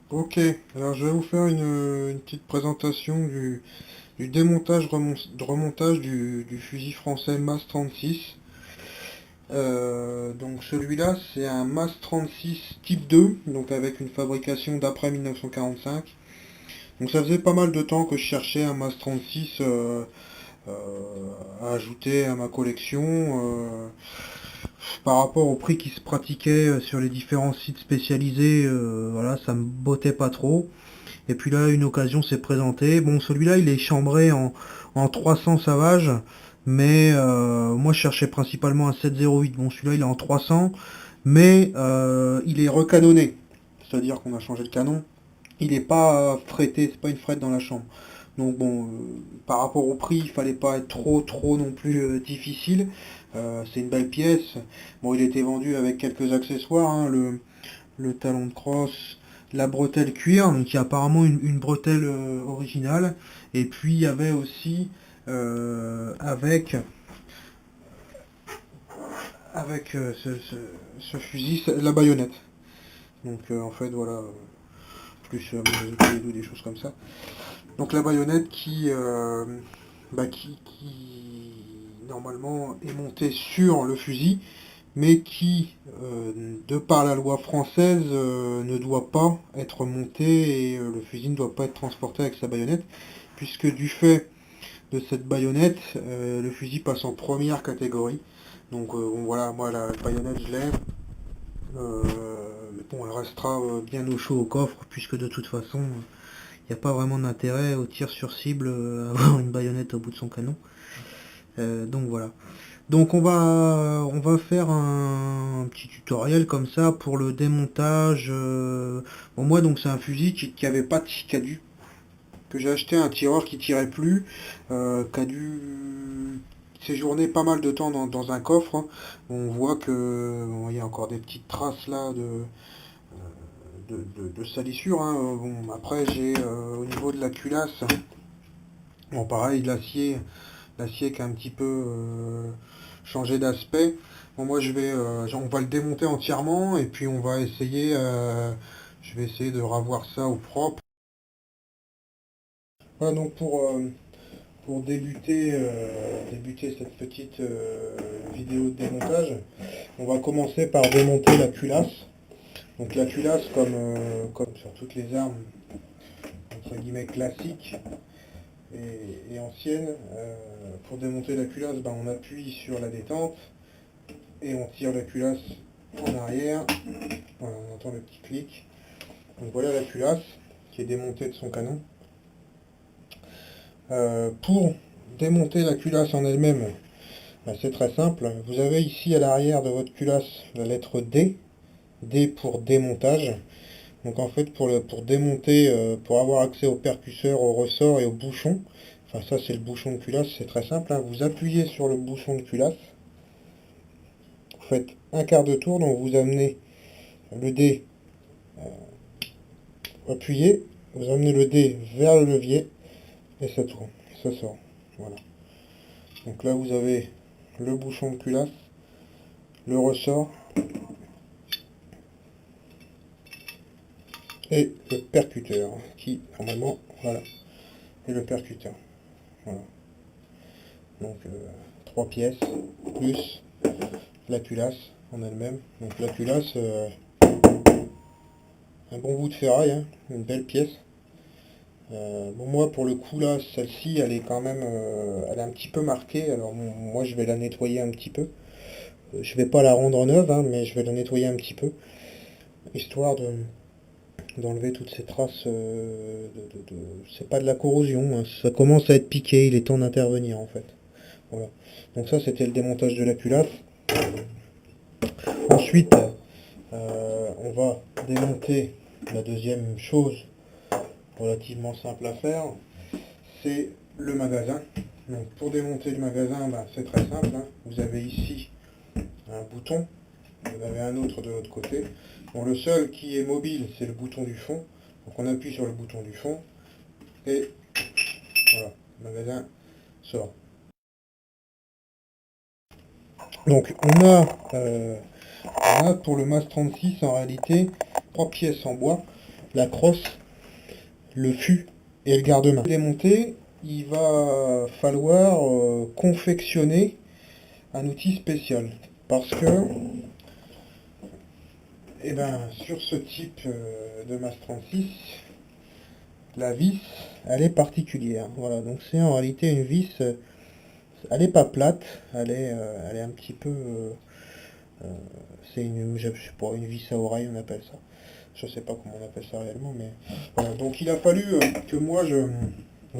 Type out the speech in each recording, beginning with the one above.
Ok, alors je vais vous faire une petite présentation du démontage remontage du fusil français MAS 36. Donc celui-là c'est un MAS 36 type 2, donc avec une fabrication d'après 1945. Donc ça faisait pas mal de temps que je cherchais un MAS 36 euh, à ajouter à ma collection. Par rapport au prix qui se pratiquait sur les différents sites spécialisés, voilà, ça me bottait pas trop. Et puis là, une occasion s'est présentée. Bon, celui-là, il est chambré en 300 Savage, mais moi, je cherchais principalement un 708. Bon, celui-là, il est en 300, mais il est recanonné. C'est-à-dire qu'on a changé le canon. Il n'est pas fretté, c'est pas une frette dans la chambre. Donc bon, par rapport au prix, il fallait pas être trop non plus difficile. C'est une belle pièce. Bon, il était vendu avec quelques accessoires, hein, le talon de crosse, la bretelle cuir, donc il y a apparemment une bretelle originale, et puis il y avait aussi avec ce fusil la baïonnette. Donc en fait voilà, plus des choses comme ça. Donc la baïonnette qui normalement est montée sur le fusil, mais qui, de par la loi française, ne doit pas être monté et le fusil ne doit pas être transporté avec sa baïonnette, puisque du fait de cette baïonnette, le fusil passe en première catégorie. Donc bon, voilà, moi la baïonnette je l'ai. Mais bon, elle restera bien au chaud au coffre, puisque de toute façon, il n'y a pas vraiment d'intérêt au tir sur cible à avoir une baïonnette au bout de son canon. Donc voilà. Donc on va faire un petit tutoriel comme ça pour le démontage. Bon, moi donc c'est un fusil qui avait pas que j'ai acheté un tireur qui tirait plus, qui a dû séjourner pas mal de temps dans un coffre, hein. On voit que bon, il y a encore des petites traces là de salissure, hein. Bon, après j'ai au niveau de la culasse, bon pareil l'acier qui a un petit peu changé d'aspect. Bon, moi on va le démonter entièrement et puis je vais essayer de ravoir ça au propre. Voilà donc pour débuter cette petite vidéo de démontage, on va commencer par démonter la culasse. Donc la culasse comme sur toutes les armes entre guillemets classiques et anciennes, pour démonter la culasse, ben, on appuie sur la détente et on tire la culasse en arrière. Voilà, on entend le petit clic. Donc voilà la culasse qui est démontée de son canon. Pour démonter la culasse en elle-même, ben, c'est très simple. Vous avez ici à l'arrière de votre culasse la lettre D, D pour démontage. Donc en fait pour démonter, pour avoir accès au percusseur, au ressort et au bouchon, enfin ça c'est le bouchon de culasse, c'est très simple, hein. Vous appuyez sur le bouchon de culasse, vous faites un quart de tour, donc vous amenez le dé appuyé, vous amenez le dé vers le levier et ça tourne, ça sort. Voilà. Donc là vous avez le bouchon de culasse, le ressort et le percuteur qui normalement voilà est le percuteur. Voilà. Donc trois pièces plus la culasse en elle-même. Donc la culasse, un bon bout de ferraille, hein, une belle pièce. Bon moi pour le coup là, celle-ci elle est quand même, elle est un petit peu marquée. Alors bon, moi je vais la nettoyer un petit peu. Je vais pas la rendre neuve, hein, mais je vais la nettoyer un petit peu, histoire d'enlever toutes ces traces. C'est pas de la corrosion, hein, ça commence à être piqué, il est temps d'intervenir en fait. Voilà. Donc ça c'était le démontage de la culasse. Ensuite, on va démonter la deuxième chose relativement simple à faire, c'est le magasin. Donc pour démonter le magasin, ben, c'est très simple, hein. Vous avez ici un bouton, vous en avez un autre de l'autre côté. Bon, le seul qui est mobile, c'est le bouton du fond. Donc on appuie sur le bouton du fond et voilà, le magasin sort. Donc on a pour le MAS 36 en réalité trois pièces en bois. la crosse, le fût et le garde-main. Pour démonter, il va falloir confectionner un outil spécial. Parce que, eh ben, sur ce type de MAS 36, la vis, elle est particulière. Voilà, donc c'est en réalité une vis, elle n'est pas plate, elle est un petit peu... c'est je sais pas, une vis à oreille, on appelle ça. Je sais pas comment on appelle ça réellement, mais voilà. Donc il a fallu que moi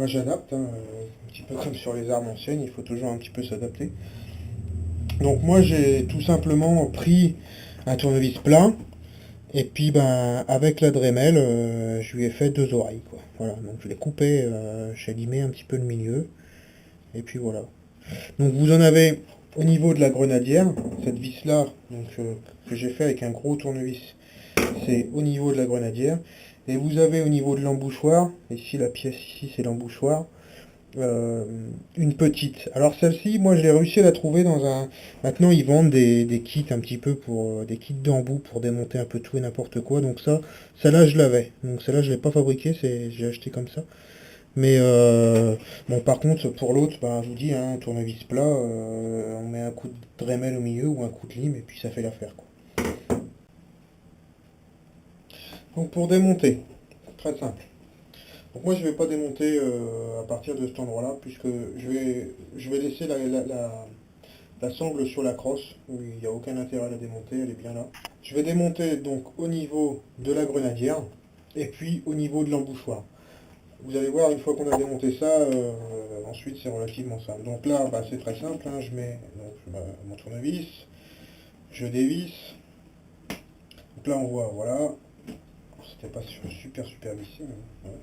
j'adapte, hein, un petit peu comme sur les armes anciennes, il faut toujours un petit peu s'adapter. Donc moi j'ai tout simplement pris un tournevis plat, et puis ben avec la Dremel, je lui ai fait deux oreilles, quoi. Voilà, donc je l'ai coupé, j'ai limé un petit peu le milieu, et puis voilà. Donc vous en avez au niveau de la grenadière, cette vis là, donc, que j'ai fait avec un gros tournevis, c'est au niveau de la grenadière. Et vous avez au niveau de l'embouchoir, ici la pièce ici c'est l'embouchoir, une petite. Alors celle-ci, moi je l'ai réussi à la trouver dans un... Maintenant ils vendent des kits un petit peu pour... des kits d'embout pour démonter un peu tout et n'importe quoi. Donc ça, celle-là je l'avais. Donc celle-là je l'ai pas fabriquée, j'ai acheté comme ça. Mais bon, par contre, pour l'autre, ben, je vous dis, hein, tournevis plat, on met un coup de Dremel au milieu ou un coup de lime et puis ça fait l'affaire, quoi. Donc pour démonter, très simple. Donc moi je vais pas démonter à partir de cet endroit-là puisque je vais laisser la sangle sur la crosse. Il n'y a aucun intérêt à la démonter, elle est bien là. Je vais démonter donc au niveau de la grenadière et puis au niveau de l'embouchoir. Vous allez voir, une fois qu'on a démonté ça, ensuite c'est relativement simple. Donc là, bah, c'est très simple, hein, je mets donc, mon tournevis, je dévisse. Donc là on voit, voilà, c'était pas super vissé. Voilà.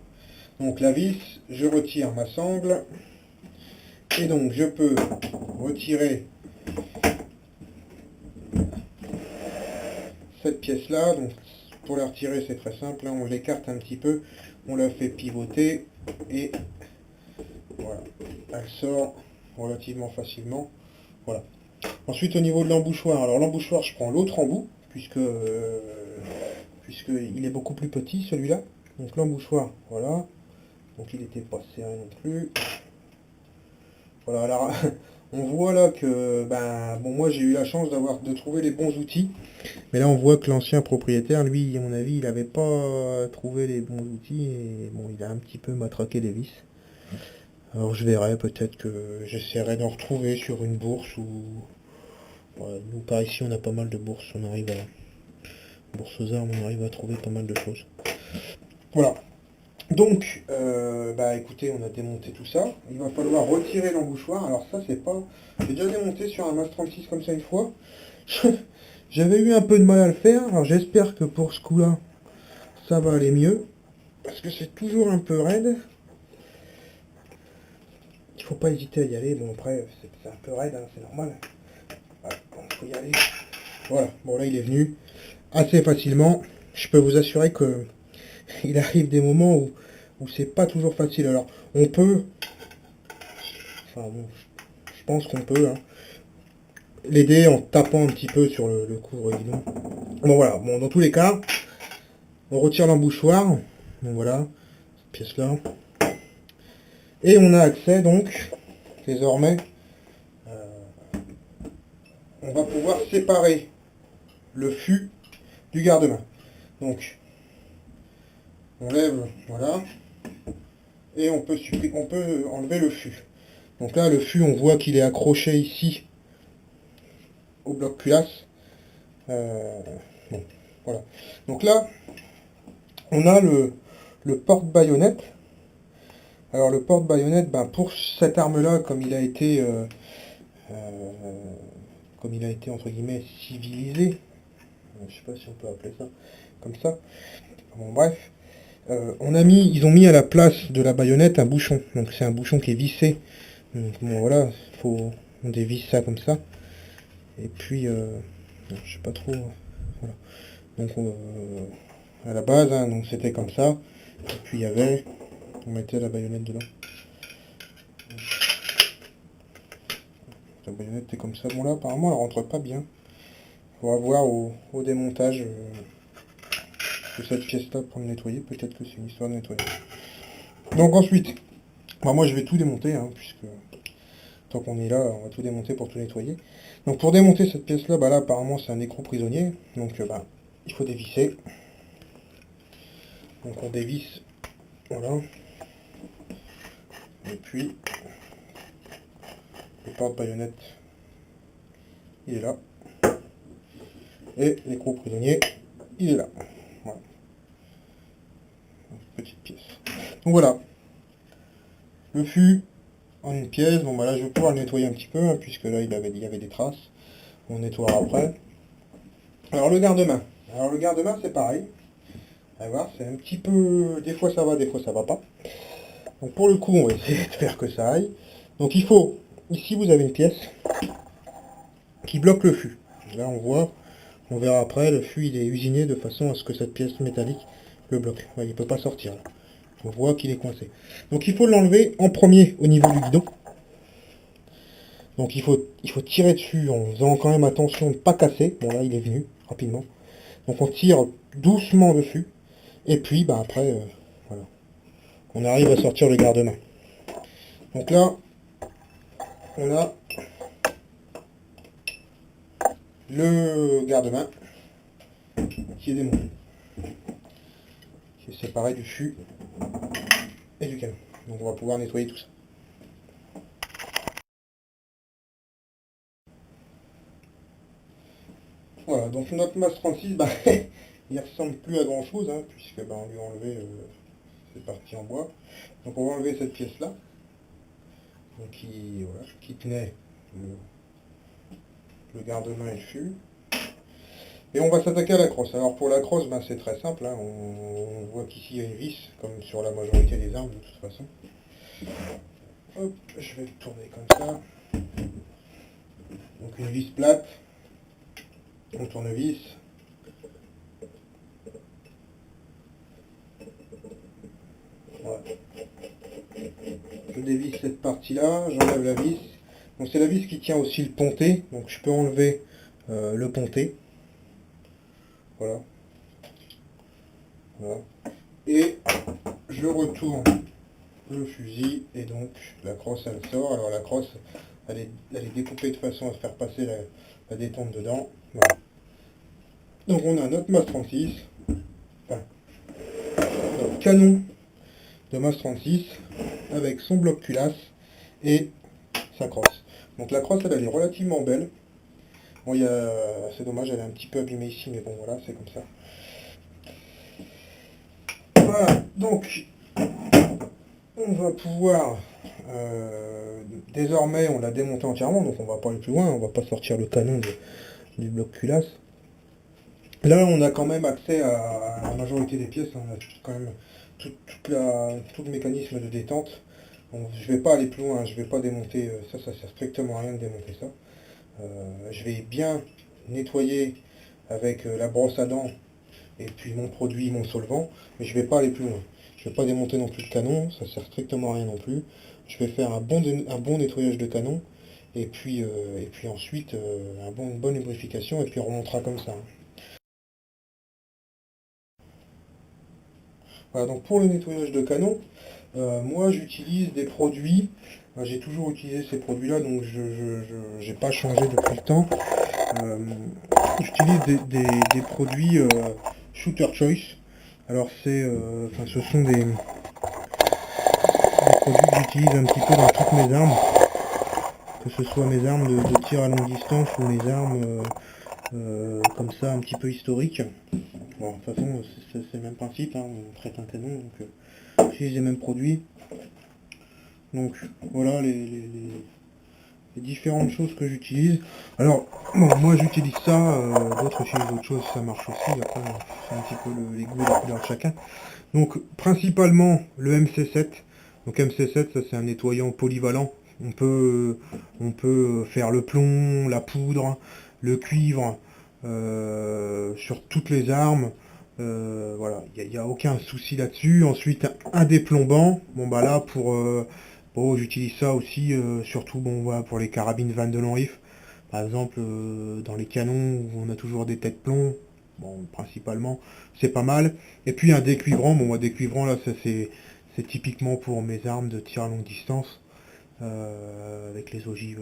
Donc la vis, je retire ma sangle, et donc je peux retirer cette pièce-là. Donc pour la retirer c'est très simple, hein, on l'écarte un petit peu, on la fait pivoter, et voilà, elle sort relativement facilement. Voilà. Ensuite au niveau de l'embouchoir, alors l'embouchoir je prends l'autre embout, puisqu'il est beaucoup plus petit celui-là. Donc l'embouchoir, voilà. Donc il n'était pas serré non plus. Voilà, alors on voit là que, ben, bon, moi j'ai eu la chance de trouver les bons outils. Mais là on voit que l'ancien propriétaire, lui, à mon avis, il n'avait pas trouvé les bons outils et bon, il a un petit peu matraqué les vis. Alors je verrai, peut-être que j'essaierai d'en retrouver sur une bourse ou... Ouais, nous par ici on a pas mal de bourses, on arrive à... Bourse aux armes, on arrive à trouver pas mal de choses. Voilà. Donc, bah écoutez, on a démonté tout ça. Il va falloir retirer l'embouchoir. Alors ça, c'est pas... J'ai déjà démonté sur un MAS 36 comme ça une fois. J'avais eu un peu de mal à le faire. Alors j'espère que pour ce coup-là, ça va aller mieux. Parce que c'est toujours un peu raide. Il faut pas hésiter à y aller. Bon, après, c'est un peu raide, hein, c'est normal. Voilà, il faut y aller. Voilà, bon là, il est venu assez facilement. Je peux vous assurer que il arrive des moments où c'est pas toujours facile. Alors, on peut... Enfin bon, je pense qu'on peut, hein, l'aider en tapant un petit peu sur le couvre-guidon. Bon voilà, bon dans tous les cas, on retire l'embouchoir, donc voilà, cette pièce-là. Et on a accès donc, désormais, on va pouvoir séparer le fût du garde-main. Donc, on lève, voilà, et on peut enlever le fût. Donc là, le fût, on voit qu'il est accroché ici au bloc culasse. Bon, voilà. Donc là, on a le porte-baïonnette. Alors le porte-baïonnette, ben, pour cette arme-là, comme il a été entre guillemets civilisé, je sais pas si on peut appeler ça comme ça. Bon bref, ils ont mis à la place de la baïonnette un bouchon. Donc c'est un bouchon qui est vissé. Donc bon voilà, on dévisse ça comme ça. Et puis, je sais pas trop. Voilà. Donc à la base, hein, donc c'était comme ça. Et puis on mettait la baïonnette dedans. La baïonnette est comme ça. Bon là, apparemment, elle rentre pas bien. On va voir au démontage. cette pièce-là pour le nettoyer. Peut-être que c'est une histoire de nettoyer. Donc ensuite, bah, moi je vais tout démonter, hein, puisque tant qu'on est là, on va tout démonter pour tout nettoyer. Donc pour démonter cette pièce-là, bah là apparemment c'est un écrou prisonnier. Donc bah, il faut dévisser. Donc on dévisse, voilà. Et puis, le porte-baïonnette, il est là. Et l'écrou prisonnier, il est là. Voilà. Petite pièce. Donc voilà. Le fût en une pièce. Bon bah là je vais pouvoir le nettoyer un petit peu, hein, puisque là il y avait des traces. On nettoiera après. Alors le garde-main. Alors le garde-main c'est pareil. Allez voir, c'est un petit peu... Des fois ça va, des fois ça va pas. Donc pour le coup on va essayer de faire que ça aille. Donc il faut... Ici vous avez une pièce qui bloque le fût. Là on voit, on verra après, le fût il est usiné de façon à ce que cette pièce métallique le bloque. Ouais, il ne peut pas sortir là. On voit qu'il est coincé. Donc il faut l'enlever en premier au niveau du guidon. Donc il faut tirer dessus en faisant quand même attention de ne pas casser. Bon là il est venu rapidement. Donc on tire doucement dessus. Et puis bah après, voilà. On arrive à sortir le garde-main. Donc là, on a le garde-main qui est démonté. Qui est séparé du fût et du canon. Donc on va pouvoir nettoyer tout ça. Voilà, donc notre MAS 36, bah, il ressemble plus à grand chose, hein, puisque bah, on lui a enlevé cette partie en bois. Donc on va enlever cette pièce-là, donc qui tenait le garde-main et le fût. Et on va s'attaquer à la crosse. Alors pour la crosse, bah, c'est très simple, hein, on voit qu'ici il y a une vis, comme sur la majorité des armes de toute façon. Hop, je vais le tourner comme ça. Donc une vis plate, on tournevis. Voilà. Je dévisse cette partie-là, j'enlève la vis. Donc c'est la vis qui tient aussi le ponté, donc je peux enlever le ponté. Voilà. Voilà. Et je retourne le fusil et donc la crosse elle sort. Alors la crosse elle est découpée de façon à faire passer la détente dedans. Voilà. Donc on a notre MAS 36, enfin, notre canon de MAS 36 avec son bloc culasse et sa crosse. Donc la crosse elle est relativement belle. Bon, c'est dommage, elle est un petit peu abîmée ici, mais bon voilà, c'est comme ça. Voilà, donc on va pouvoir désormais on l'a démonté entièrement, donc on va pas aller plus loin, on va pas sortir le canon du bloc culasse. Là on a quand même accès à la majorité des pièces, hein, on a quand même tout le mécanisme de détente. Donc, je vais pas aller plus loin, je vais pas démonter, ça sert strictement à rien de démonter ça. Je vais bien nettoyer avec la brosse à dents et puis mon produit, mon solvant, mais je vais pas aller plus loin. Je vais pas démonter non plus le canon, ça sert strictement à rien non plus. Je vais faire un bon nettoyage de canon, et puis ensuite une bonne lubrification, et puis on remontera comme ça. Voilà, donc pour le nettoyage de canon, moi j'utilise des produits, j'ai toujours utilisé ces produits-là, donc je n'ai pas changé depuis le temps. J'utilise des produits Shooter Choice. Alors ce sont des produits que j'utilise un petit peu dans toutes mes armes, que ce soit mes armes de tir à longue distance ou mes armes comme ça un petit peu historiques. Bon, de toute façon c'est le même principe, hein, on traite un canon, donc j'utilise les mêmes produits. Donc voilà les différentes choses que j'utilise. Alors bon, moi j'utilise ça, d'autres utilisent d'autres choses, ça marche aussi, après c'est un petit peu les goûts et les couleurs de chacun. Donc principalement le MC7. Donc MC7 ça c'est un nettoyant polyvalent. On peut faire le plomb, la poudre, le cuivre sur toutes les armes. Voilà, il n'y a aucun souci là-dessus. Ensuite un déplombant. Bon bah là bon, j'utilise ça aussi surtout bon voilà, pour les carabines Van de Lanriff. Par exemple dans les canons où on a toujours des têtes plomb. Bon, principalement, c'est pas mal. Et puis un décuivrant, bon moi décuivrant là, ça c'est typiquement pour mes armes de tir à longue distance, avec les ogives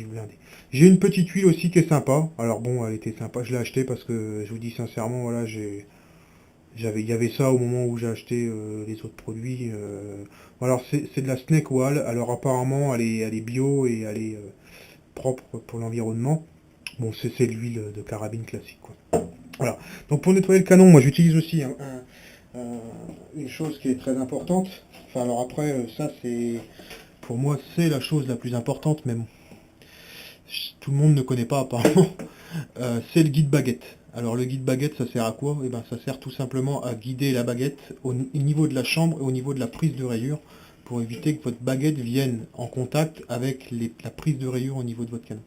blindées. J'ai une petite huile aussi qui est sympa. Alors bon, elle était sympa, je l'ai achetée parce que je vous dis sincèrement, voilà, il y avait ça au moment où j'ai acheté les autres produits. Alors c'est de la Snake Oil. Alors apparemment, elle est bio et elle est propre pour l'environnement. Bon, c'est de l'huile de carabine classique, quoi. Voilà. Donc pour nettoyer le canon, moi j'utilise aussi une chose qui est très importante. Enfin alors après, ça c'est pour moi c'est la chose la plus importante, mais bon, tout le monde ne connaît pas apparemment. C'est le guide baguette. Alors le guide baguette, ça sert à quoi? Eh ben ça sert tout simplement à guider la baguette au niveau de la chambre et au niveau de la prise de rayure pour éviter que votre baguette vienne en contact avec la prise de rayure au niveau de votre canon.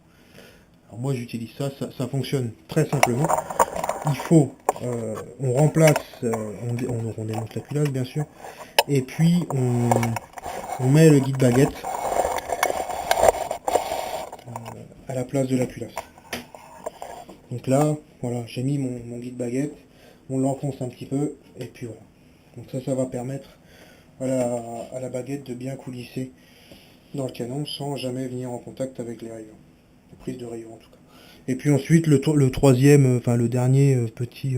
Alors moi j'utilise ça, ça fonctionne très simplement. Il faut, on remplace, on démonte la culasse bien sûr, et puis on met le guide baguette à la place de la culasse. Donc là, voilà, j'ai mis mon guide baguette, on l'enfonce un petit peu, et puis voilà. Donc ça va permettre à la baguette de bien coulisser dans le canon sans jamais venir en contact avec les rayures, les prises de rayures en tout cas. Et puis ensuite, le troisième, enfin le dernier petit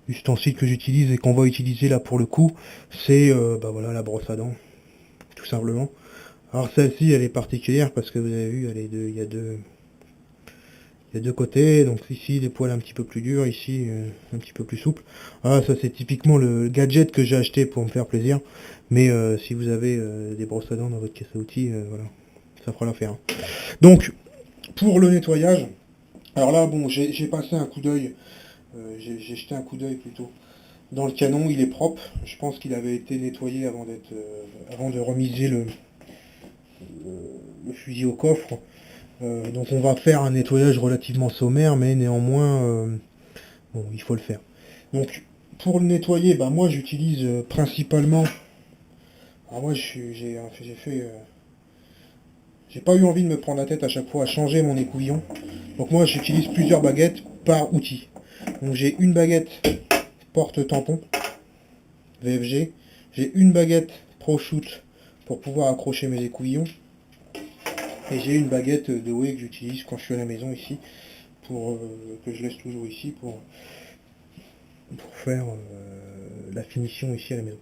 ustensile que j'utilise et qu'on va utiliser là pour le coup, c'est bah voilà, la brosse à dents, tout simplement. Alors celle-ci, elle est particulière parce que vous avez vu, il y a deux côtés, donc ici les poils un petit peu plus durs, ici un petit peu plus souple. Ah, ça c'est typiquement le gadget que j'ai acheté pour me faire plaisir, mais si vous avez des brosses à dents dans votre caisse à outils, voilà, ça fera l'affaire. Hein. Donc, pour le nettoyage, alors là, bon, j'ai passé un coup d'œil, j'ai jeté un coup d'œil plutôt dans le canon, il est propre. Je pense qu'il avait été nettoyé avant de remiser le fusil au coffre. Donc on va faire un nettoyage relativement sommaire, mais néanmoins, bon, il faut le faire. Donc pour le nettoyer, bah, moi j'utilise principalement. Alors moi j'ai fait. J'ai pas eu envie de me prendre la tête à chaque fois à changer mon écouvillon. Donc moi j'utilise plusieurs baguettes par outil. Donc j'ai une baguette porte-tampon VFG. J'ai une baguette Pro Shoot pour pouvoir accrocher mes écouvillons. Et j'ai une baguette de Way que j'utilise quand je suis à la maison ici, que je laisse toujours ici pour faire la finition ici à la maison.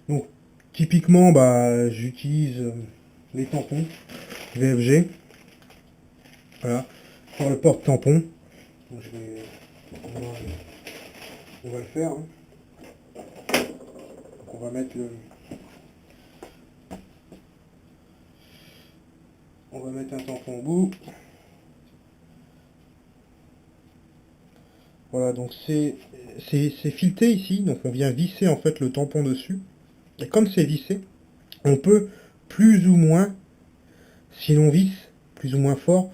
Donc typiquement bah, j'utilise les tampons VFG, voilà, pour le porte-tampon. Donc, on va le faire. Hein. Donc, on va mettre un tampon au bout. Voilà, donc c'est fileté ici, donc on vient visser en fait le tampon dessus. Et comme c'est vissé, on peut plus ou moins, si l'on visse plus ou moins fort,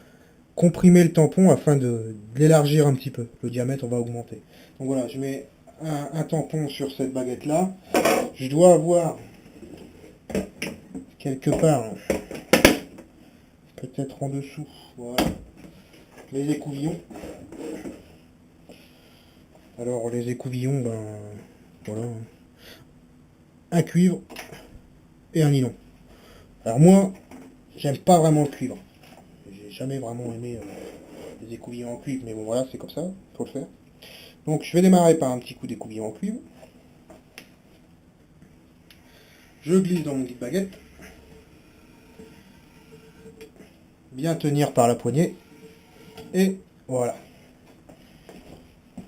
comprimer le tampon afin de l'élargir un petit peu. Le diamètre va augmenter. Donc voilà, je mets un tampon sur cette baguette là. Je dois avoir quelque part, peut-être en dessous, voilà, les écouvillons. Alors les écouvillons, ben voilà, un cuivre et un nylon. Alors moi, j'aime pas vraiment le cuivre. J'ai jamais vraiment aimé les écouvillons en cuivre, mais bon voilà, c'est comme ça, faut le faire. Donc je vais démarrer par un petit coup d'écouvillon en cuivre. Je glisse dans mon guide baguette. Bien tenir par la poignée. Et voilà.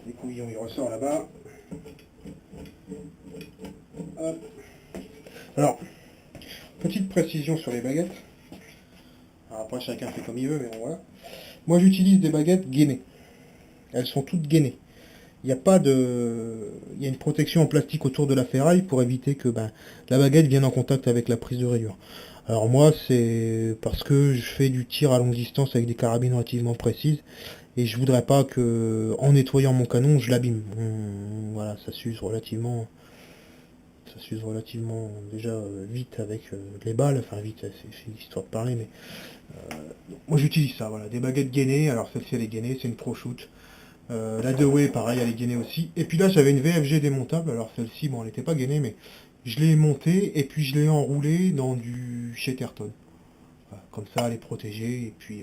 L'écouvillon il ressort là-bas. Alors, petite précision sur les baguettes. Alors après chacun fait comme il veut, mais bon voilà. Moi j'utilise des baguettes gainées. Elles sont toutes gainées. Il y a pas de. Il y a une protection en plastique autour de la ferraille pour éviter que ben, la baguette vienne en contact avec la prise de rayure. Alors moi c'est parce que je fais du tir à longue distance avec des carabines relativement précises et je voudrais pas que en nettoyant mon canon je l'abîme. Voilà, ça s'use relativement déjà vite avec les balles, enfin vite, c'est une histoire de parler, mais moi j'utilise ça, voilà, des baguettes gainées, alors celle-ci elle est gainée, c'est une Pro Shoot, La Dewey, pareil, elle est gainée aussi. Et puis là, j'avais une VFG démontable. Alors celle-ci, bon, elle n'était pas gainée, mais je l'ai montée et puis je l'ai enroulée dans du Chetterton. Voilà, comme ça, elle est protégée et puis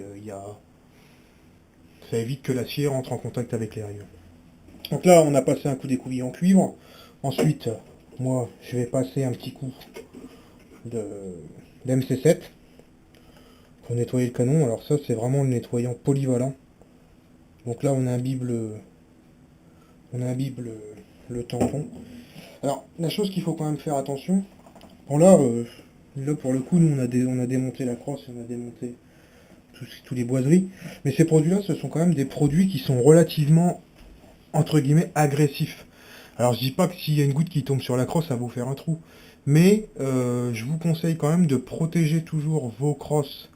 ça évite que l'acier rentre en contact avec les rayures. Donc là, on a passé un coup d'écouville en cuivre. Ensuite, moi, je vais passer un petit coup de d'MC7 pour nettoyer le canon. Alors ça, c'est vraiment le nettoyant polyvalent. Donc là, on imbibe le tampon. Alors, la chose qu'il faut quand même faire attention, bon là pour le coup, nous on a démonté la crosse, on a démonté tous les boiseries, mais ces produits-là, ce sont quand même des produits qui sont relativement, entre guillemets, agressifs. Alors je dis pas que s'il y a une goutte qui tombe sur la crosse, ça va vous faire un trou, mais je vous conseille quand même de protéger toujours vos crosses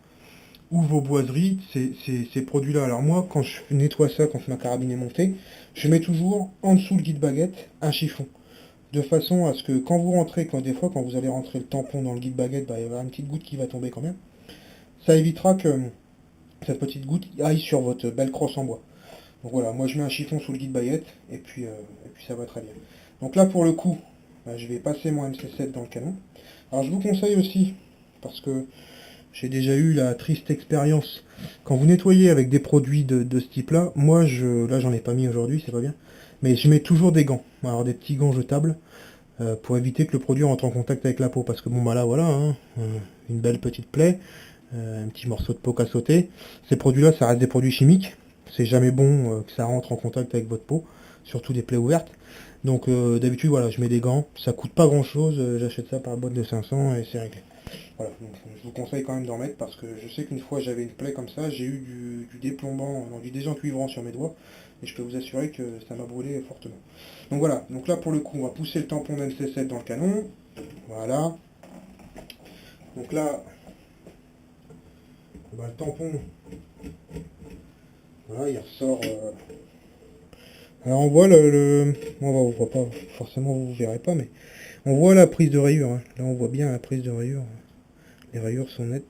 ou vos boiseries, ces produits-là. Alors moi, quand je nettoie ça, quand ma carabine est montée, je mets toujours en dessous le guide baguette un chiffon. De façon à ce que quand vous rentrez, des fois quand vous allez rentrer le tampon dans le guide baguette, bah, il va y avoir une petite goutte qui va tomber quand même. Ça évitera que cette petite goutte aille sur votre belle crosse en bois. Donc voilà, moi je mets un chiffon sous le guide baguette et puis ça va très bien. Donc là pour le coup, bah, je vais passer mon MC7 dans le canon. Alors je vous conseille aussi, parce que j'ai déjà eu la triste expérience, quand vous nettoyez avec des produits de ce type-là, moi là j'en ai pas mis aujourd'hui, c'est pas bien, mais je mets toujours des gants, alors des petits gants jetables, pour éviter que le produit rentre en contact avec la peau. Parce que bon bah là voilà, hein, une belle petite plaie, un petit morceau de peau qu'à sauter. Ces produits-là, ça reste des produits chimiques. C'est jamais bon que ça rentre en contact avec votre peau, surtout des plaies ouvertes. Donc d'habitude voilà, je mets des gants, ça coûte pas grand chose, j'achète ça par boîte de 500 et c'est réglé. Voilà, donc je vous conseille quand même d'en mettre parce que je sais qu'une fois j'avais une plaie comme ça, j'ai eu du déplombant, non, du désencuivrant sur mes doigts, et je peux vous assurer que ça m'a brûlé fortement. Donc voilà, donc là pour le coup on va pousser le tampon d'MC7 dans le canon, voilà. Donc là, bah, le tampon, voilà, il ressort. Alors on voit on voit pas, forcément vous verrez pas, mais on voit la prise de rayure, hein. Là on voit bien la prise de rayure, les rayures sont nettes,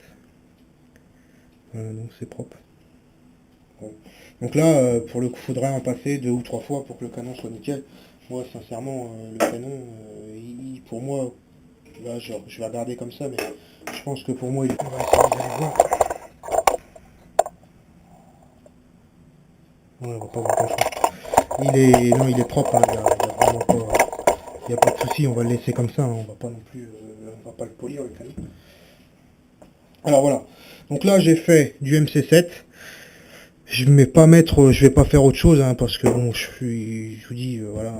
voilà, donc c'est propre. Bon. Donc là, pour le coup, faudrait en passer 2 ou 3 fois pour que le canon soit nickel. Moi, sincèrement, le canon, pour moi, là, je vais regarder comme ça, mais je pense que pour moi, on va essayer d'aller voir. Ouais, on va pas voir grand-chose. Non, il est propre, hein, il y a vraiment pas, il y a pas de souci, on va le laisser comme ça, hein, on va pas non plus, on va pas le polir le canon. Alors voilà. Donc là, j'ai fait du MC7. Je vais pas faire autre chose, hein, parce que bon, je vous dis, voilà,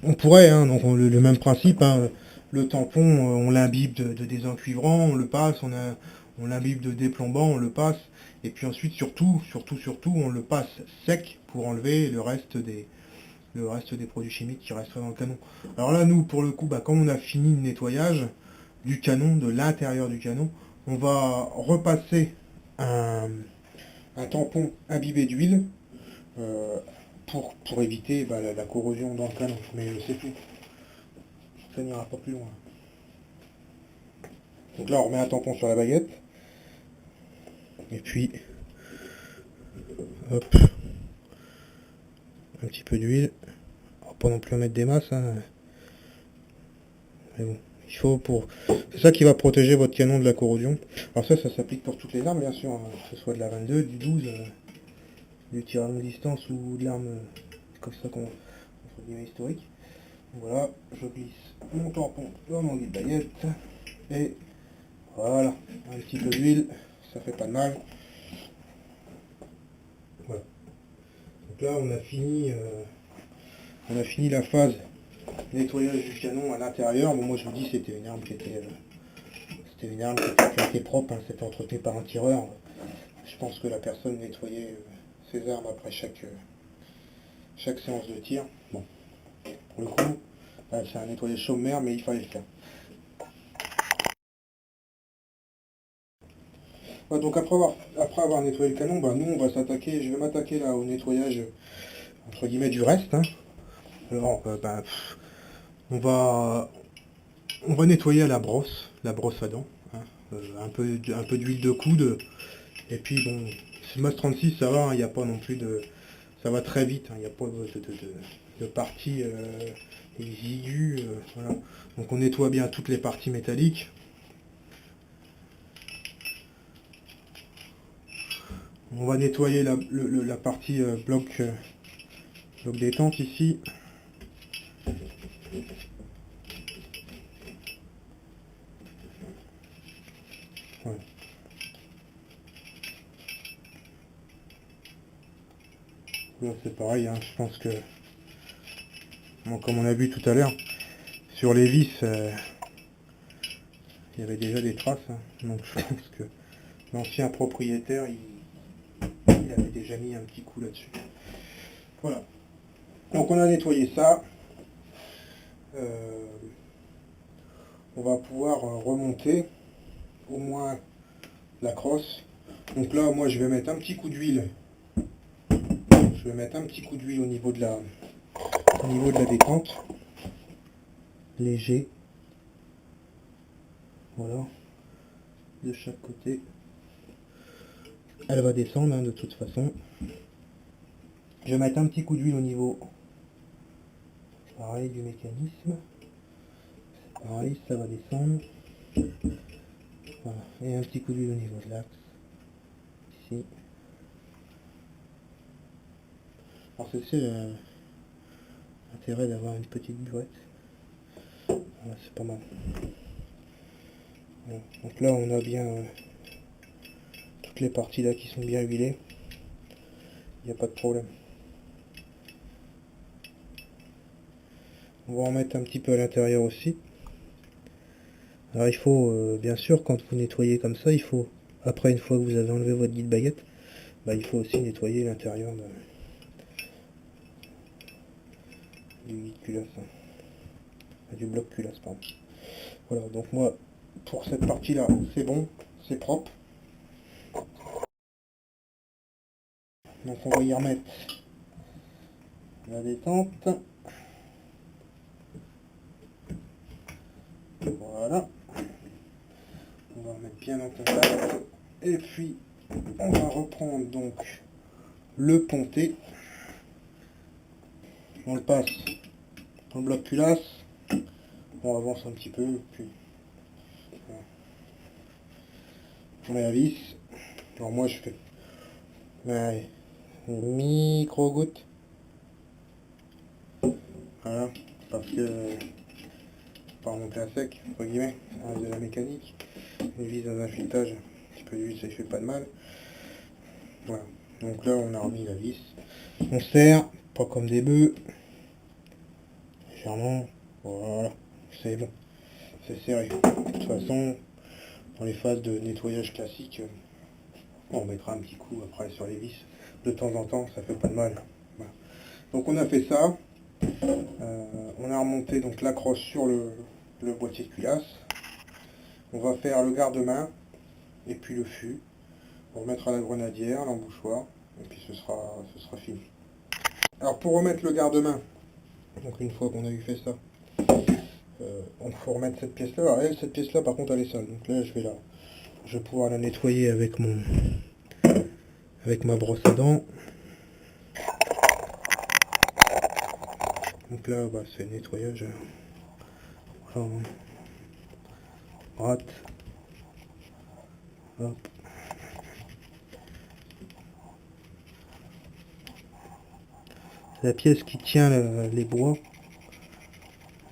on pourrait, hein, donc le même principe, hein, le tampon, on l'imbibe de désencuivrant, on le passe, on l'imbibe de déplombant, on le passe, et puis ensuite, surtout, on le passe sec pour enlever le reste des produits chimiques qui resteraient dans le canon. Alors là, nous, pour le coup, bah, quand on a fini le nettoyage du canon, de l'intérieur du canon, on va repasser un tampon imbibé d'huile, euh, pour éviter bah, la corrosion dans le canon. Mais c'est tout. Ça n'ira pas plus loin. Donc là, on remet un tampon sur la baguette. Et puis, hop, un petit peu d'huile. On va pas non plus en mettre des masses, hein. Mais bon, il faut pour... C'est ça qui va protéger votre canon de la corrosion. Alors ça s'applique pour toutes les armes, bien sûr, hein, que ce soit de la 22, du 12, du tir à longue distance ou de l'arme comme ça, entre guillemets historique. Voilà, je glisse mon tampon dans mon guide baguette. Et voilà, un petit peu d'huile, ça fait pas de mal. Voilà. Donc là, on a fini la phase nettoyage du canon à l'intérieur. Bon, moi, je vous dis, c'était une arme qui était propre, hein, c'était entretenu par un tireur. Je pense que la personne nettoyait ses armes après chaque séance de tir. Bon, pour le coup, c'est un nettoyage sommaire, mais il fallait le faire. Ouais, donc après avoir nettoyé le canon, bah, nous on va s'attaquer, je vais m'attaquer là au nettoyage entre guillemets du reste, hein. Alors bah, on va nettoyer à la brosse à dents, hein. Un peu d'huile de coude, et puis bon, ce MAS 36 ça va, il n'y a pas non plus de. ça va très vite, hein, il n'y a pas de partie exiguë, voilà. Donc on nettoie bien toutes les parties métalliques. On va nettoyer la partie bloc détente ici. Ouais. Là c'est pareil, hein, je pense que, bon, comme on a vu tout à l'heure, sur les vis, il y avait déjà des traces, hein, donc je pense que l'ancien propriétaire, il avait déjà mis un petit coup là-dessus. Voilà. Donc on a nettoyé ça. On va pouvoir remonter au moins la crosse. Donc là, moi, je vais mettre un petit coup d'huile. Je vais mettre un petit coup d'huile au niveau de la détente. Léger. Voilà. De chaque côté. Elle va descendre, hein, de toute façon. Je vais mettre un petit coup d'huile au niveau, pareil, du mécanisme. Pareil, ça va descendre. Voilà. Et un petit coup d'huile au niveau de l'axe. Ici. Alors c'est l'intérêt d'avoir une petite buette. Voilà, c'est pas mal. Voilà. Donc là on a bien toutes les parties là qui sont bien huilées. Il n'y a pas de problème. On va en mettre un petit peu à l'intérieur aussi. Alors il faut, bien sûr, quand vous nettoyez comme ça, il faut, après une fois que vous avez enlevé votre guide baguette, bah, il faut aussi nettoyer l'intérieur du guide culasse, hein. Du bloc culasse, pardon. Voilà, donc moi, pour cette partie-là, c'est bon, c'est propre. Donc on va y remettre la détente. Voilà. On va remettre bien en contact. Et puis, on va reprendre donc le ponté. On le passe dans le bloc culasse. On avance un petit peu, puis voilà. On met la vis. Alors moi je fais une micro goutte. Voilà, parce que pas remonter à sec, entre guillemets, ça reste de la mécanique. Une vis dans un filetage, un petit peu d'huile, ça ne fait pas de mal. Voilà, donc là on a remis la vis. On serre, pas comme des bœufs. Légèrement, voilà, c'est bon, c'est serré. De toute façon, dans les phases de nettoyage classique, on mettra un petit coup après sur les vis. De temps en temps, ça fait pas de mal. Voilà. Donc on a fait ça. On a remonté donc la crosse sur le boîtier de culasse. On va faire le garde-main et puis le fût. On remettra la grenadière, l'embouchoir, et puis ce sera fini. Alors pour remettre le garde-main, donc une fois qu'on a eu fait ça, on faut remettre cette pièce-là. Alors elle, cette pièce-là par contre elle est sale, donc là je vais pouvoir la nettoyer avec ma brosse à dents. Donc là bah, c'est le nettoyage. Voilà, rate. Hop. C'est la pièce qui tient les bois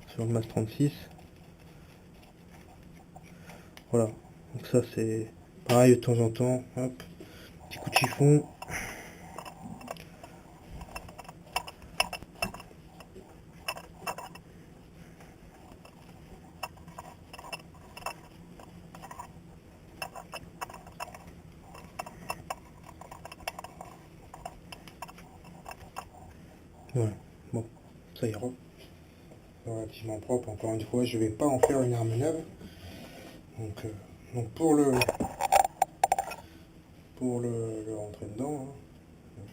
sur le MAS 36. Voilà, donc ça c'est pareil de temps en temps, hop, petit coup de chiffon. Voilà, bon, ça ira. Relativement propre, encore une fois, je vais pas en faire une arme neuve. Donc pour le rentrer dedans, hein. Donc,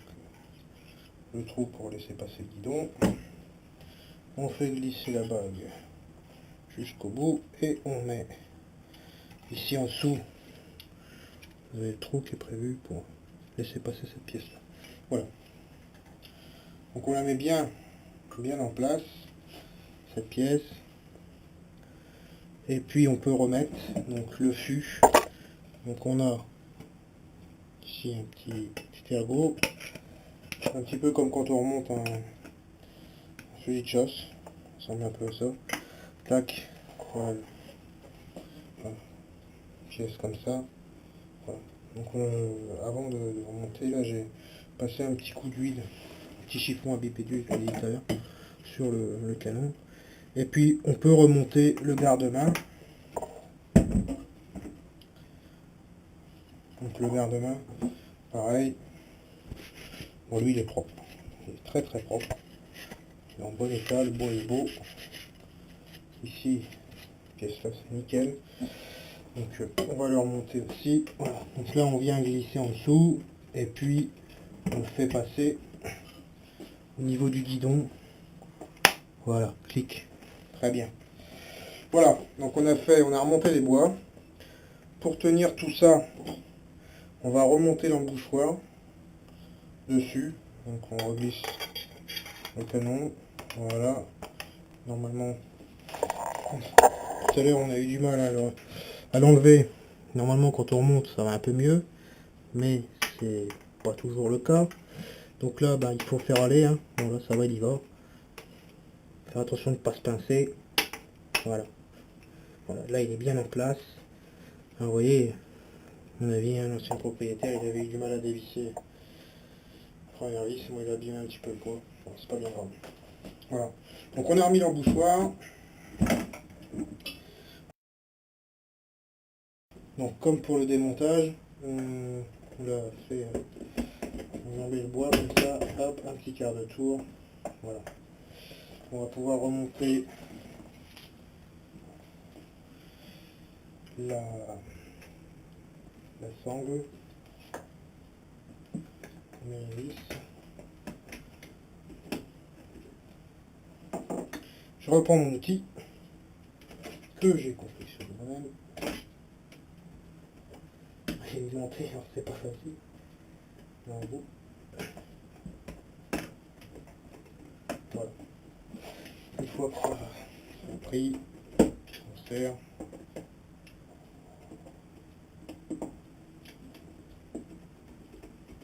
le trou pour laisser passer le guidon. On fait glisser la bague jusqu'au bout et on met ici en dessous. Vous avez le trou qui est prévu pour laisser passer cette pièce là. Voilà. Donc on la met bien en place, cette pièce. Et puis on peut remettre donc le fût. Donc on a ici un petit ergot, un petit peu comme quand on remonte un fusil de chasse, ça ressemble un peu à ça. Tac, voilà. Voilà. Pièce comme ça. Voilà. Donc avant de remonter, là j'ai passé un petit coup d'huile, un petit chiffon imbibé d'huile, je l'ai dit tout à l'heure, sur le canon. Et puis on peut remonter le garde-main. Donc le garde-main, pareil. Bon, lui il est propre, il est très très propre, il est en bon état, le bois est beau. Ici, pièce là c'est nickel. Donc on va le remonter aussi. Voilà. Donc là on vient glisser en dessous et puis on le fait passer au niveau du guidon. Voilà, clic. Très bien. Voilà, donc on a remonté les bois. Pour tenir tout ça, on va remonter l'embouchoir dessus. Donc on reglisse le canon. Voilà. Normalement, tout à l'heure on a eu du mal à l'enlever. Normalement quand on remonte ça va un peu mieux, mais c'est pas toujours le cas. Donc là il faut faire aller, hein. Bon là ça va, il y va. Faire attention de ne pas se pincer. Voilà. Voilà, là il est bien en place. Alors, vous voyez, à mon avis, l'ancien propriétaire il avait eu du mal à dévisser la première vis, moi il a abîmé un petit peu le poids. Bon, c'est pas bien grave. Voilà. Donc on a remis l'embouchoir. Donc comme pour le démontage, on l'a fait, on enlève le bois comme ça, hop, un petit quart de tour. Voilà. On va pouvoir remonter la sangle. On met une vis. Je reprends mon outil que j'ai compris sur moi-même. J'ai une montée, alors c'est pas facile. Là en haut. Voilà. Une fois que ça a pris, on serre.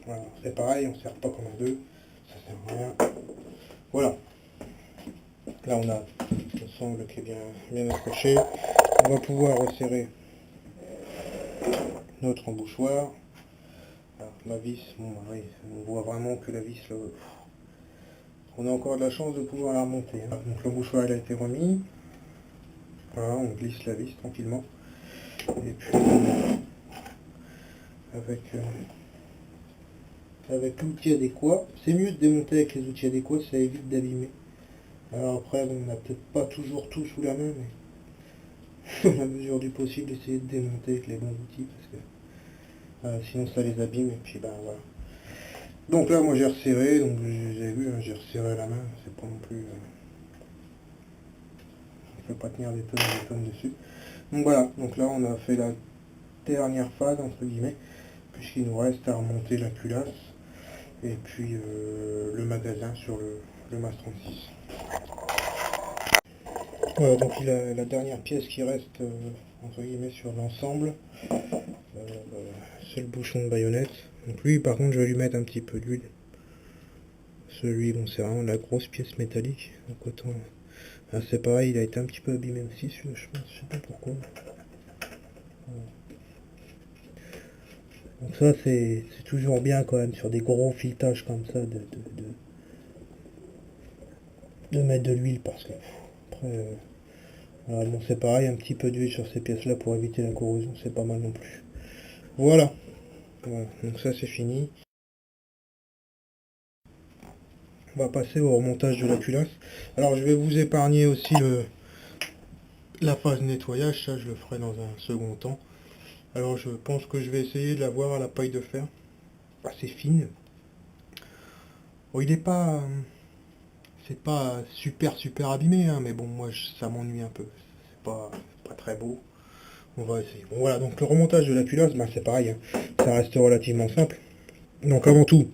Voilà, c'est pareil, on ne serre pas comme un deux, ça sert à rien. Voilà. Là on a le sangle qui est bien accroché. On va pouvoir resserrer notre embouchoir. Alors, ma vis, bon, oui, on voit vraiment que la vis, là, on a encore de la chance de pouvoir la remonter. Hein. Donc l'embouchoir il a été remis. Voilà, on glisse la vis tranquillement. Et puis avec l'outil adéquat, c'est mieux de démonter avec les outils adéquats, ça évite d'abîmer. Alors après, on n'a peut-être pas toujours tout sous la main, mais à la mesure du possible, essayer de démonter avec les bons outils, parce que sinon ça les abîme, et puis voilà. Donc là, moi j'ai resserré, donc vous avez vu, hein, j'ai resserré à la main, c'est pas non plus... on ne peut pas tenir des tonnes dessus. Donc voilà, donc là on a fait la dernière phase, entre guillemets, puisqu'il nous reste à remonter la culasse, et puis le magasin sur le MAS 36. Voilà, donc la dernière pièce qui reste entre guillemets sur l'ensemble, c'est le bouchon de baïonnette. Donc lui par contre je vais lui mettre un petit peu d'huile. Celui bon c'est vraiment la grosse pièce métallique. Donc autant. C'est pareil, il a été un petit peu abîmé aussi celui-là, je pense, je sais pas pourquoi. Voilà. Donc ça c'est toujours bien quand même sur des gros filetages comme ça de mettre de l'huile, parce que après voilà, bon c'est pareil, un petit peu d'huile sur ces pièces là pour éviter la corrosion, c'est pas mal non plus. Voilà, donc ça c'est fini. On va passer au remontage de la culasse. Alors je vais vous épargner aussi la phase nettoyage, ça je le ferai dans un second temps. Alors je pense que je vais essayer de l'avoir à la paille de fer, assez fine. Bon, il est pas... c'est pas super abîmé, hein, mais bon, moi ça m'ennuie un peu. C'est pas très beau. On va essayer. Bon voilà, donc le remontage de la culasse, c'est pareil, hein. Ça reste relativement simple. Donc avant tout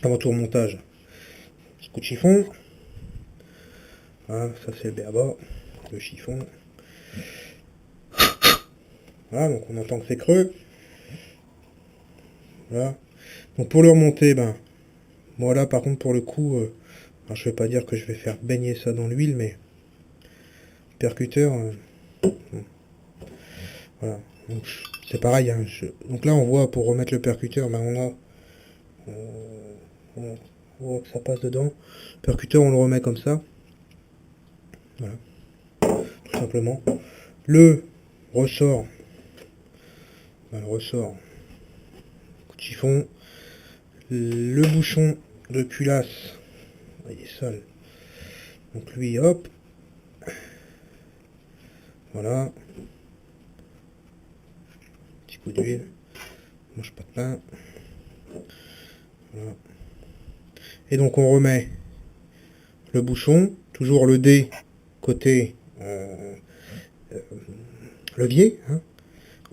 remontage, petit coup de chiffon. Voilà, ça c'est le BABA, le chiffon. Voilà, donc on entend que c'est creux. Voilà. Donc pour le remonter, ben, voilà, par contre pour le coup, alors je vais pas dire que je vais faire baigner ça dans l'huile, mais percuteur, voilà. Donc c'est pareil, hein, donc là on voit pour remettre le percuteur, ben on voit que ça passe dedans. Le percuteur on le remet comme ça. Voilà. Tout simplement. Le ressort, ben, le ressort, coup de chiffon. Le bouchon de culasse, il est sale. Donc lui, hop. Voilà. Petit coup d'huile. Mange pas de pain. Voilà. Et donc on remet le bouchon, toujours le dé côté levier. Hein.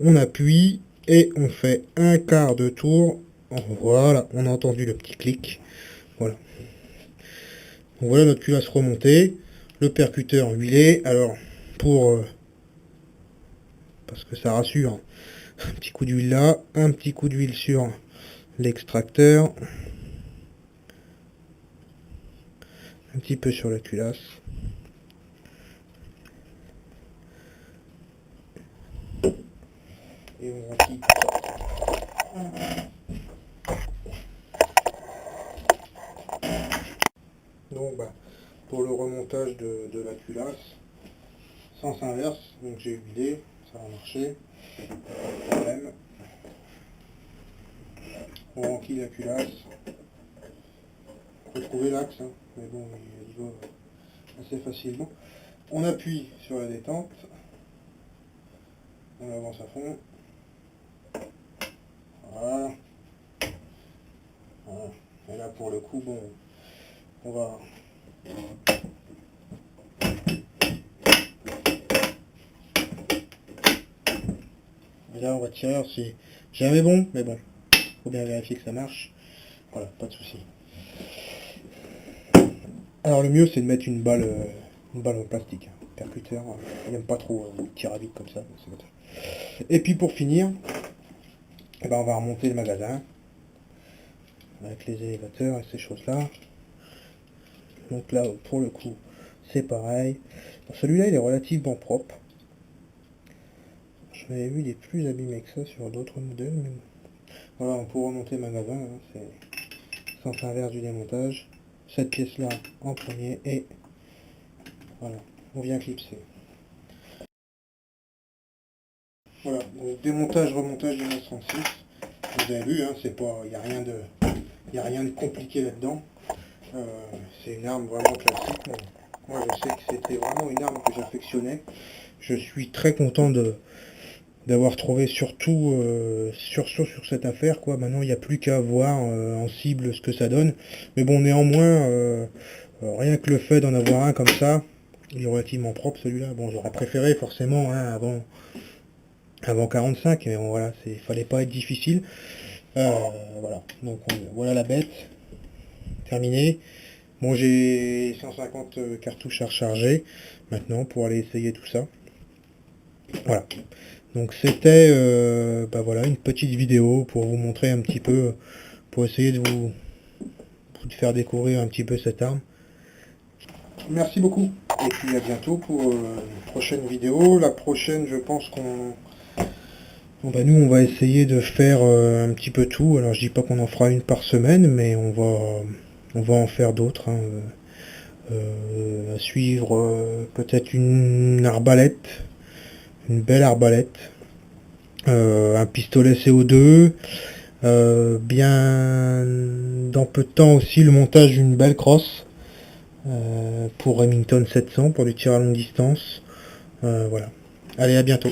On appuie et on fait un quart de tour. Voilà, on a entendu le petit clic. Voilà. Donc voilà notre culasse remontée. Le percuteur huilé. Alors, pour... parce que ça rassure, un petit coup d'huile là, un petit coup d'huile sur l'extracteur. Un petit peu sur la culasse. Et on remplit. Donc bah, pour le remontage de la culasse, sens inverse, donc j'ai huilé, ça a marché, pas de problème. On remplit la culasse, faut trouver l'axe, hein, mais bon, il va assez facilement. On appuie sur la détente, on avance à fond, voilà. Voilà. Et là pour le coup, bon, on va... Et là on va tirer, alors c'est jamais bon, mais bon, faut bien vérifier que ça marche. Voilà, pas de souci. Alors le mieux c'est de mettre une balle en plastique, hein. Percuteur, il n'aime pas trop tirer à vite comme ça, c'est comme ça. Et puis pour finir, eh ben, on va remonter le magasin avec les élévateurs et ces choses là. Donc là pour le coup c'est pareil. Celui-là il est relativement propre. J'avais vu des plus abîmés que ça sur d'autres modèles. Mais... Voilà, pour remonter le magasin, hein, c'est sens inverse du démontage. Cette pièce là en premier et voilà, on vient clipser. Voilà, donc démontage, remontage du 936. Vous avez vu, hein, c'est pas, il n'y a rien de compliqué là-dedans. C'est une arme vraiment classique. Bon, moi je sais que c'était vraiment une arme que j'affectionnais. Je suis très content d'avoir trouvé surtout sur cette affaire, quoi. Maintenant il n'y a plus qu'à voir en cible ce que ça donne. Mais bon, néanmoins, rien que le fait d'en avoir un comme ça, il est relativement propre celui-là. Bon, j'aurais préféré forcément hein, avant 45, mais bon, voilà, fallait pas être difficile. Voilà, donc voilà la bête, terminée. Bon, j'ai 150 cartouches à recharger maintenant pour aller essayer tout ça. Voilà, donc c'était bah voilà, une petite vidéo pour vous montrer un petit peu, pour essayer de vous faire découvrir un petit peu cette arme. Merci beaucoup, et puis à bientôt pour une prochaine vidéo. La prochaine, je pense qu'on... Bon bah nous on va essayer de faire un petit peu tout. Alors je dis pas qu'on en fera une par semaine, mais on va en faire d'autres. Hein. À suivre peut-être une arbalète, une belle arbalète, un pistolet CO2, bien dans peu de temps aussi le montage d'une belle crosse pour Remington 700 pour du tir à longue distance. Voilà. Allez, à bientôt.